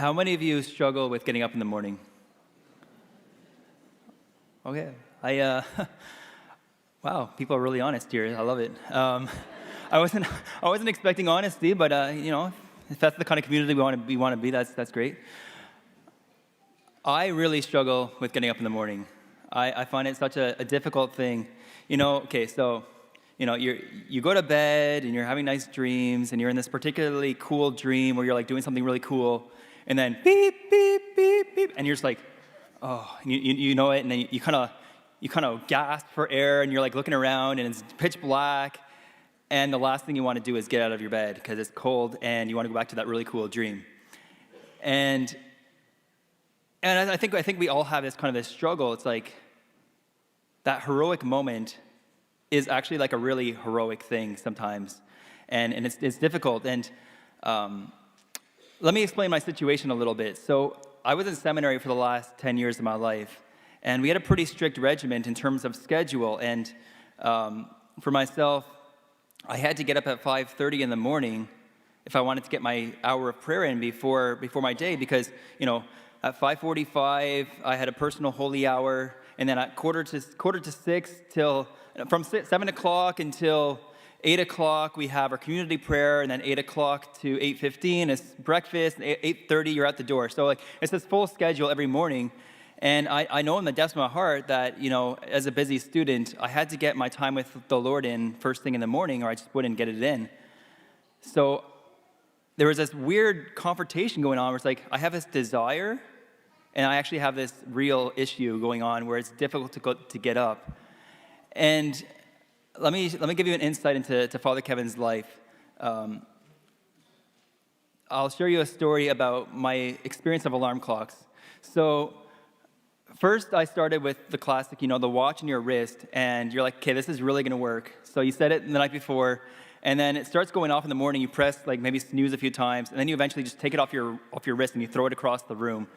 How many of you struggle with getting up in the morning? Okay, wow, people are really honest here. I love it. I wasn't expecting honesty, but if that's the kind of community we want to be, that's great. I really struggle with getting up in the morning. I find it such a difficult thing. You go to bed and you're having nice dreams, and you're in this particularly cool dream where you're like doing something really cool, and then beep, beep, beep, beep, and you're just like, oh, you know it, and then you kind of gasp for air, and you're like looking around, and it's pitch black, and the last thing you want to do is get out of your bed because it's cold, and you want to go back to that really cool dream. And I think we all have this struggle. It's like that heroic moment is actually like a really heroic thing sometimes, and it's difficult. And let me explain my situation a little bit. So I was in seminary for the last 10 years of my life, and we had a pretty strict regiment in terms of schedule. And for myself, I had to get up at 5:30 in the morning if I wanted to get my hour of prayer in before my day, because at 5:45 I had a personal holy hour, and then at quarter to 6 till from 7 o'clock until 8 o'clock we have our community prayer, and then 8 o'clock to 8:15 is breakfast, and 8:30 you're at the door. So it's this full schedule every morning. And I know in the depths of my heart that, as a busy student, I had to get my time with the Lord in first thing in the morning, or I just wouldn't get it in. So there was this weird confrontation going on where it's like I have this desire, and I actually have this real issue going on where it's difficult to get up. And let me give you an insight into Father Kevin's life. I'll share you a story about my experience of alarm clocks. So first, I started with the classic, the watch in your wrist, and you're like, okay, this is really going to work. So you set it the night before, and then it starts going off in the morning. You press, maybe snooze a few times, and then you eventually just take it off your wrist and you throw it across the room.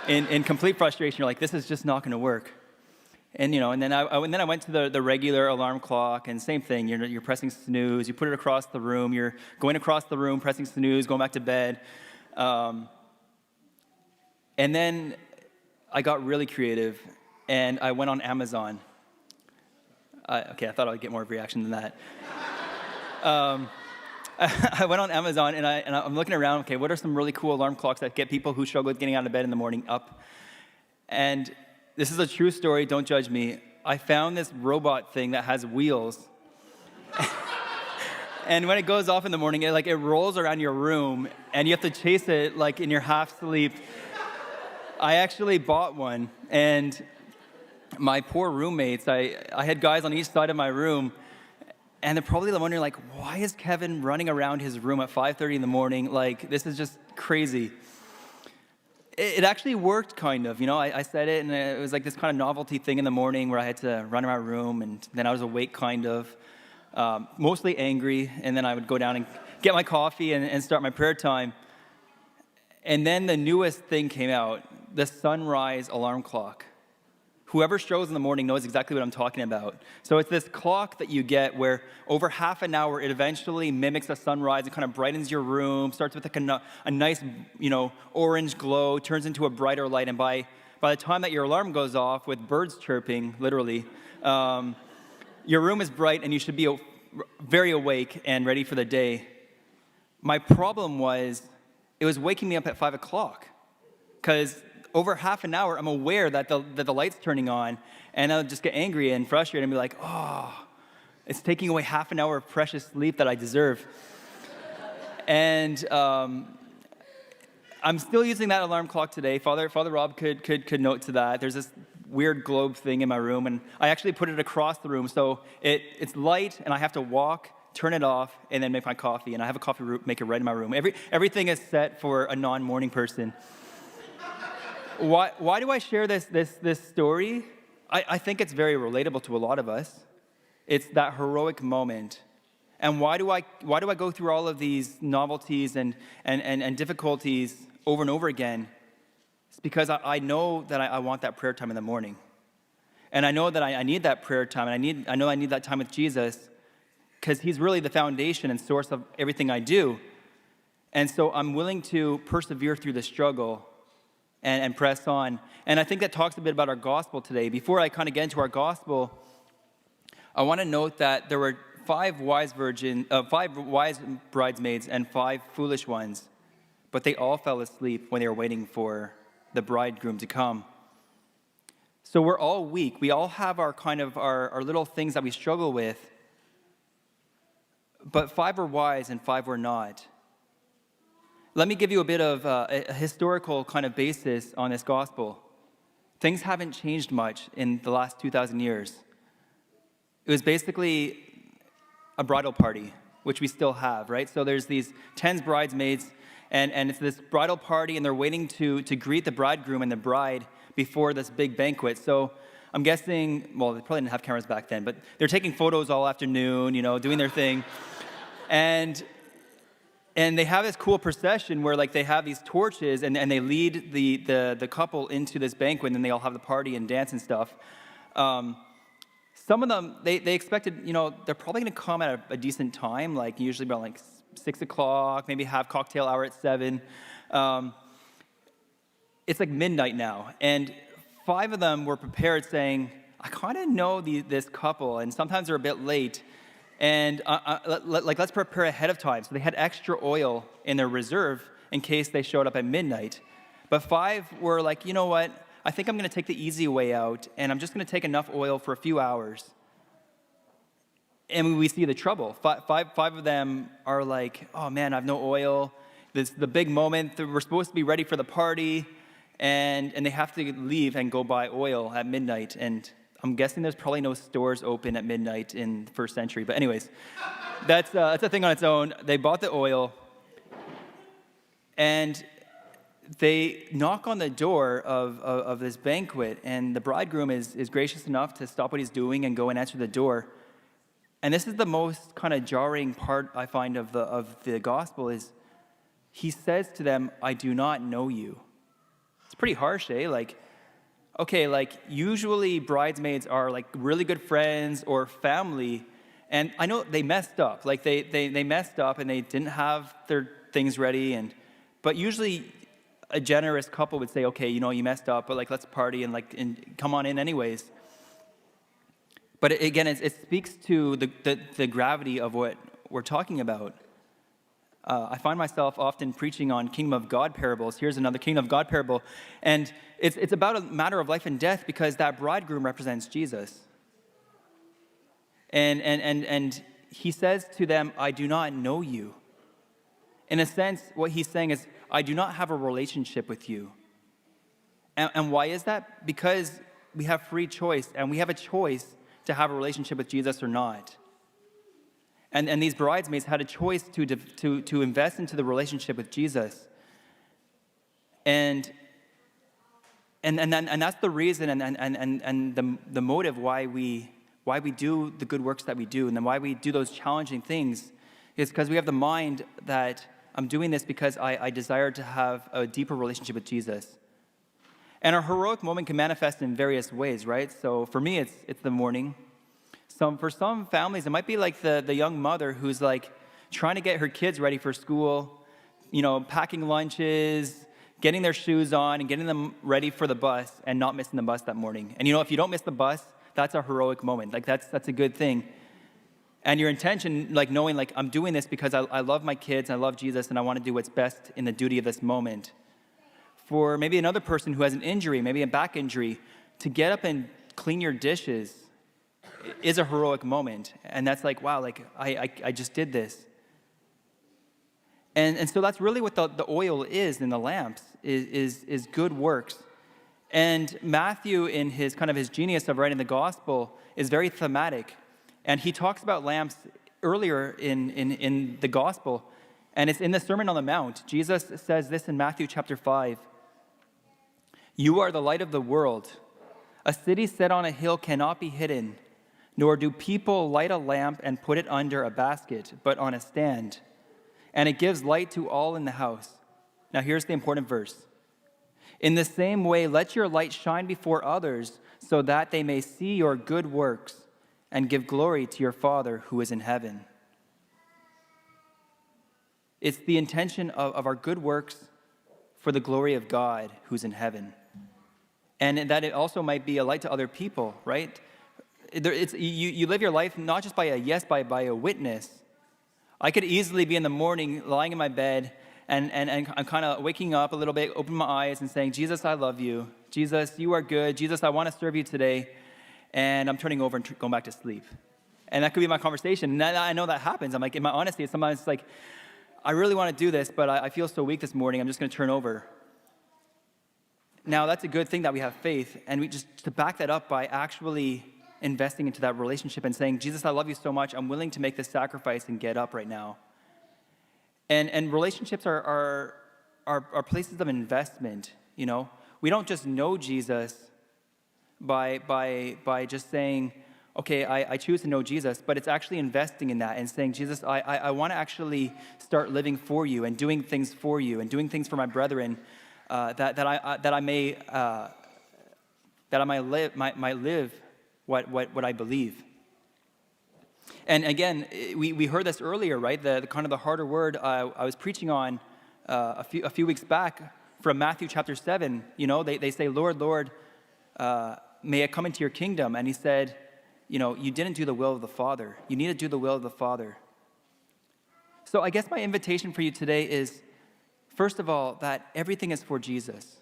In complete frustration, you're like, this is just not going to work. And and then I went to the regular alarm clock, and same thing. You're pressing snooze. You put it across the room. You're going across the room, pressing snooze, going back to bed. And then I got really creative, and I went on Amazon. I thought I'd get more of a reaction than that. I went on Amazon, and I'm looking around. Okay, what are some really cool alarm clocks that get people who struggle with getting out of bed in the morning up? And this is a true story. Don't judge me. I found this robot thing that has wheels, and when it goes off in the morning, it rolls around your room, and you have to chase it in your half sleep. I actually bought one, and my poor roommates. I had guys on each side of my room. And they're probably wondering, why is Kevin running around his room at 5:30 in the morning? This is just crazy. It actually worked, kind of. I said it, and it was this kind of novelty thing in the morning where I had to run around my room, and then I was awake, kind of, mostly angry, and then I would go down and get my coffee and start my prayer time. And then the newest thing came out, the sunrise alarm clock. Whoever struggles in the morning knows exactly what I'm talking about. So it's this clock that you get where over half an hour it eventually mimics a sunrise. It kind of brightens your room, starts with a nice, orange glow, turns into a brighter light, and by the time that your alarm goes off with birds chirping, literally, your room is bright and you should be very awake and ready for the day. My problem was it was waking me up at 5 o'clock, because over half an hour, I'm aware that the light's turning on, and I'll just get angry and frustrated and be like, oh, it's taking away half an hour of precious sleep that I deserve. And I'm still using that alarm clock today. Father Rob could note to that. There's this weird globe thing in my room, and I actually put it across the room, so it's light, and I have to walk, turn it off, and then make my coffee, and I have a coffee maker right in my room. Everything is set for a non-morning person. Why do I share this story? I think it's very relatable to a lot of us. It's that heroic moment. And why do I go through all of these novelties and difficulties over and over again? It's because I know that I want that prayer time in the morning. And I know that I need that prayer time, and I know I need that time with Jesus, because he's really the foundation and source of everything I do. And so I'm willing to persevere through the struggle and press on. And I think that talks a bit about our gospel today. Before I kind of get into our gospel, I want to note that there were five wise bridesmaids and 5 foolish ones, but they all fell asleep when they were waiting for the bridegroom to come. So we're all weak. We all have our kind of our little things that we struggle with, but 5 were wise and 5 were not. Let me give you a bit of a historical kind of basis on this gospel. Things haven't changed much in the last 2,000 years. It was basically a bridal party, which we still have, right? So there's these 10 bridesmaids, and it's this bridal party, and they're waiting to greet the bridegroom and the bride before this big banquet. So I'm guessing, well, they probably didn't have cameras back then, but they're taking photos all afternoon, doing their thing. And they have this cool procession where like they have these torches and they lead the couple into this banquet, and then they all have the party and dance and stuff. Some of them, they expected, they're probably going to come at a decent time, like usually about like 6 o'clock, maybe have cocktail hour at 7. It's like midnight now, and 5 of them were prepared saying, I kind of know this couple, and sometimes they're a bit late, and let's prepare ahead of time. So they had extra oil in their reserve in case they showed up at midnight. But 5 were like, you know what? I think I'm going to take the easy way out, and I'm just going to take enough oil for a few hours. And we see the trouble. Five of them are like, oh man, I have no oil. This the big moment. We're supposed to be ready for the party, and they have to leave and go buy oil at midnight. And I'm guessing there's probably no stores open at midnight in the first century. But anyways, that's a thing on its own. They bought the oil, and they knock on the door of this banquet, and the bridegroom is gracious enough to stop what he's doing and go and answer the door. And this is the most kind of jarring part I find of the gospel is he says to them, I do not know you. It's pretty harsh, eh? Like, okay, like usually bridesmaids are like really good friends or family, and I know they messed up. Like they messed up and they didn't have their things ready, but usually a generous couple would say, okay, you messed up, but like let's party and come on in anyways. But again, it speaks to the gravity of what we're talking about. I find myself often preaching on Kingdom of God parables. Here's another Kingdom of God parable. And it's about a matter of life and death because that bridegroom represents Jesus. And he says to them, I do not know you. In a sense, what he's saying is, I do not have a relationship with you. And why is that? Because we have free choice, and we have a choice to have a relationship with Jesus or not. And these bridesmaids had a choice to invest into the relationship with Jesus. And that's the reason and the motive why we do the good works that we do, and then why we do those challenging things is because we have the mind that I'm doing this because I desire to have a deeper relationship with Jesus. And our heroic moment can manifest in various ways, right? So for me, it's the morning. For some families, it might be like the young mother who's like trying to get her kids ready for school, packing lunches, getting their shoes on, and getting them ready for the bus, and not missing the bus that morning. And if you don't miss the bus, that's a heroic moment. Like that's a good thing. And your intention, like knowing, like I'm doing this because I love my kids, I love Jesus, and I want to do what's best in the duty of this moment. For maybe another person who has an injury, maybe a back injury, to get up and clean your dishes is a heroic moment. And that's like, wow, like I just did this. And so that's really what the oil is in the lamps, is good works. And Matthew, in his genius of writing the gospel, is very thematic. And he talks about lamps earlier in the gospel. And it's in the Sermon on the Mount. Jesus says this in Matthew chapter 5. You are the light of the world. A city set on a hill cannot be hidden, nor do people light a lamp and put it under a basket, but on a stand. And it gives light to all in the house. Now here's the important verse. In the same way, let your light shine before others, so that they may see your good works and give glory to your Father who is in heaven. It's the intention of our good works for the glory of God who's in heaven. And that it also might be a light to other people, right? You live your life not just by a yes, by a witness. I could easily be in the morning lying in my bed and I'm kind of waking up a little bit, opening my eyes and saying, Jesus, I love you. Jesus, you are good. Jesus, I want to serve you today. And I'm turning over and going back to sleep. And that could be my conversation. And I know that happens. I'm like, in my honesty, sometimes it's like, I really want to do this, but I feel so weak this morning, I'm just going to turn over. Now, that's a good thing that we have faith, and we just to back that up by actually investing into that relationship and saying, Jesus, I love you so much, I'm willing to make this sacrifice and get up right now. And relationships are places of investment, you know. We don't just know Jesus by just saying, okay, I choose to know Jesus, but it's actually investing in that and saying, Jesus, I want to actually start living for you and doing things for you and doing things for my brethren that I might live what I believe. And again, we heard this earlier, right? The kind of the harder word I was preaching on a few weeks back from Matthew chapter 7. You know, they say, Lord, Lord, may I come into your kingdom? And he said, you know, you didn't do the will of the Father. You need to do the will of the Father. So I guess my invitation for you today is, first of all, that everything is for Jesus,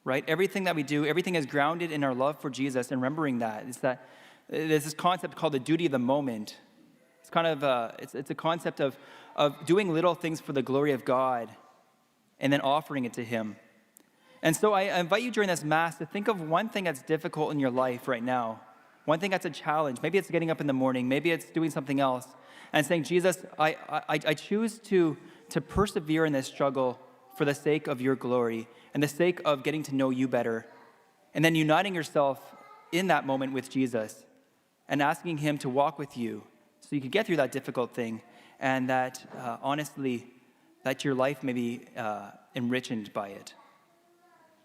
right? Everything that we do, everything is grounded in our love for Jesus, and remembering that. It's that there's this concept called the duty of the moment. It's kind of it's a concept of doing little things for the glory of God and then offering it to him. And so I invite you during this Mass to think of one thing that's difficult in your life right now. One thing that's a challenge. Maybe it's getting up in the morning. Maybe it's doing something else. And saying, Jesus, I choose to persevere in this struggle for the sake of your glory and the sake of getting to know you better. And then uniting yourself in that moment with Jesus and asking him to walk with you so you can get through that difficult thing and that, honestly, that your life may be enriched by it.